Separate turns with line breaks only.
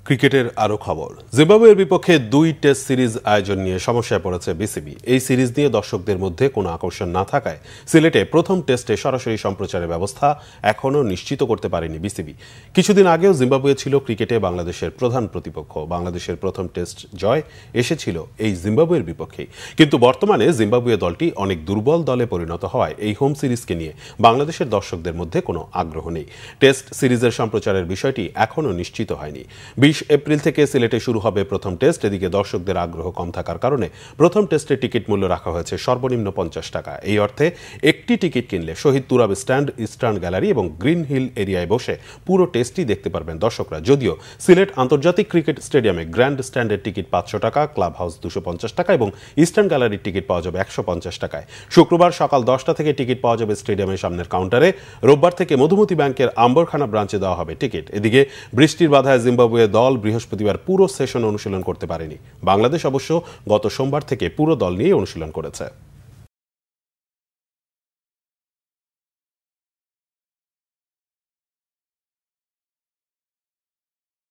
ক্রিকেটের আরো খবর। জিম্বাবুয়ের বিপক্ষে 2 টেস্ট সিরিজ আয়োজন নিয়ে সমস্যায় পড়েছে বিসিবি। এই সিরিজ নিয়ে দর্শকদের মধ্যে কোনো আকর্ষণ না থাকায় সিলেটে প্রথম টেস্টে সরাসরি সম্প্রচারের ব্যবস্থা এখনও নিশ্চিত করতে পারেনি বিসিবি। কিছুদিন আগেও জিম্বাবুয়ে ছিল ক্রিকেটে বাংলাদেশের প্রধান প্রতিপক্ষ। বাংলাদেশের প্রথম টেস্ট জয় এসেছিল এই জিম্বাবুয়ের বিপক্ষেই। কিন্তু বর্তমানে জিম্বাবুয়ে দলটি অনেক দুর্বল দলে পরিণত হওয়ায় এই হোম সিরিজকে নিয়ে বাংলাদেশের দর্শকদের মধ্যে কোনো আগ্রহ নেই। টেস্ট সিরিজের সম্প্রচারের বিষয়টি এখনও নিশ্চিত হয়নি। 20 এপ্রিল থেকে সিলেটে শুরু হবে প্রথম টেস্ট। এদিকে দর্শকদের আগ্রহ কম থাকার কারণে প্রথম টেস্টের টিকিট মূল্য রাখা হয়েছে সর্বনিম্ন 50 টাকা। এই অর্থে একটি টিকিট কিনলে শহীদ তুরাব স্ট্যান্ড, ইস্টার্ন গ্যালারি এবং গ্রিন হিল এরিয়ায় বসে পুরো টেস্টই দেখতে পারবেন দর্শকরা। যদিও সিলেট আন্তর্জাতিক ক্রিকেট স্টেডিয়ামে গ্র্যান্ড স্ট্যান্ডের টিকিট 500 টাকা, ক্লাব হাউস 250 টাকা এবং ইস্টার্ন গ্যালারির টিকিট পাওয়া যাবে 150 টাকায়। শুক্রবার সকাল 10টা থেকে টিকিট পাওয়া যাবে স্টেডিয়ামের সামনের কাউন্টারে। রোববার থেকে মধুমতি ব্যাংকের আম্বরখানা ব্রাঞ্চে দেওয়া হবে টিকিট। এদিকে বৃষ্টির বাধায় জিম্বাবুয়ে দল বৃহস্পতিবার পুরো সেশন অনুশীলন করতে পারেনি। বাংলাদেশ অবশ্য গত সোমবার থেকে পুরো দল নিয়ে অনুশীলন করেছে।